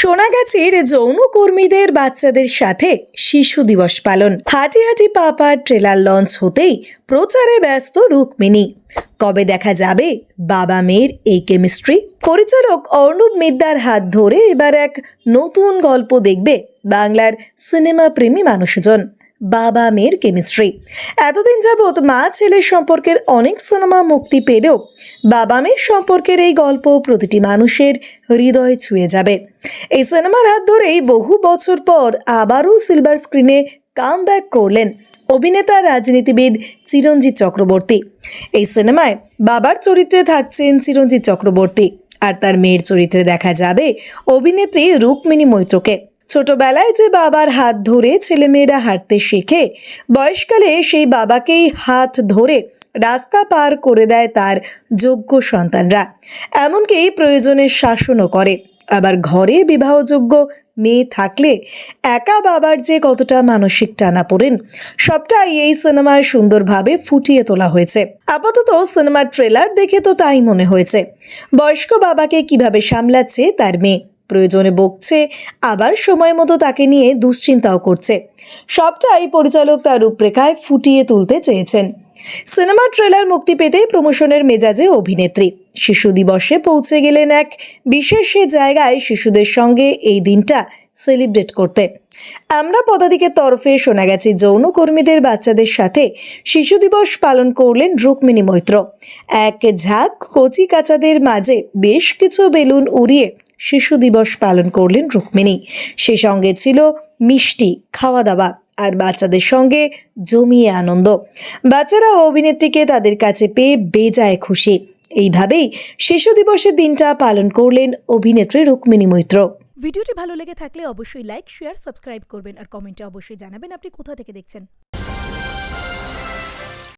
সোনাগাছির যৌনকর্মীদের বাচ্চাদের সাথে শিশু দিবস পালন। হাঁটি হাঁটি পাপা ট্রেলার লঞ্চ হতেই প্রচারে ব্যস্ত রুক্মিণী। কবে দেখা যাবে বাবা মেয়ের এই কেমিস্ট্রি? পরিচালক অর্ণব মিদ্দার হাত ধরে এবার এক নতুন গল্প দেখবে বাংলার সিনেমা প্রেমী মানুষজন। বাবা মেয়ের কেমিস্ট্রি। এতদিন যাবৎ মা ছেলের সম্পর্কের অনেক সিনেমা মুক্তি পেলেও বাবা মেয়ের সম্পর্কের এই গল্প প্রতিটি মানুষের হৃদয়ে ছুঁয়ে যাবে। এই সিনেমার হাত ধরেই বহু বছর পর আবারও সিলভার স্ক্রিনে কামব্যাক করলেন অভিনেতা রাজনীতিবিদ চিরঞ্জিত চক্রবর্তী। এই সিনেমায় বাবার চরিত্রে থাকছেন চিরঞ্জিত চক্রবর্তী, আর তার মেয়ের চরিত্রে দেখা যাবে অভিনেত্রী রুক্মিণী মৈত্রকে। ছোটবেলায় যে বাবার হাত ধরে ছেলেমেয়েরা হাঁটতে শেখে, বয়সকালে সেই বাবাকেই হাত ধরে রাস্তা পার করে দেয় তার যোগ্য সন্তানরা। এমনকি প্রয়োজনে শাসনও করে। আবার ঘরে বিবাহযোগ্য মেয়ে থাকলে একা বাবার যে কতটা মানসিক টানাপোড়েন, সবটাই এই সিনেমায় সুন্দরভাবে ফুটিয়ে তোলা হয়েছে। আপাতত সিনেমার ট্রেলার দেখে তো তাই মনে হয়েছে। বয়স্ক বাবাকে কিভাবে সামলাচ্ছে তার মেয়ে, প্রয়োজনে বকছে, আবার সময় মতো তাকে নিয়ে দুশ্চিন্তাও করছে। সবটাই পরিচালক তার রূপরেখায় ফুটিয়ে তুলতে চেয়েছেন। সিনেমার ট্রেলার মুক্তি পেতে প্রমোশনের মেজাজে অভিনেত্রী। শিশু দিবসে পৌঁছে গেলেন এক বিশেষ জায়গায় শিশুদের সঙ্গে এই দিনটা সেলিব্রেট করতে। আমরা পদাতিকের তরফে শোনা গেছে যৌনকর্মীদের বাচ্চাদের সাথে শিশু দিবস পালন করলেন রুক্মিণী মৈত্র। এক ঝাঁক কচি কাচাদের মাঝে বেশ কিছু বেলুন উড়িয়ে শিশু দিবস পালন করলেন রুক্মিণী। সে সঙ্গে ছিল মিষ্টি, খাওয়া দাওয়া আর বাচ্চাদের সঙ্গে জমিয়ে আনন্দ। বাচ্চারা অভিনেত্রীকে তাদের কাছে পেয়ে বেজায় খুশি। এইভাবেই শিশু দিবসের দিনটা পালন করলেন অভিনেত্রী রুক্মিণী মৈত্র। ভিডিওটি ভালো লেগে থাকলে অবশ্যই লাইক, শেয়ার, সাবস্ক্রাইব করবেন আর কমেন্টে অবশ্যই জানাবেন আপনি কোথা থেকে দেখছেন।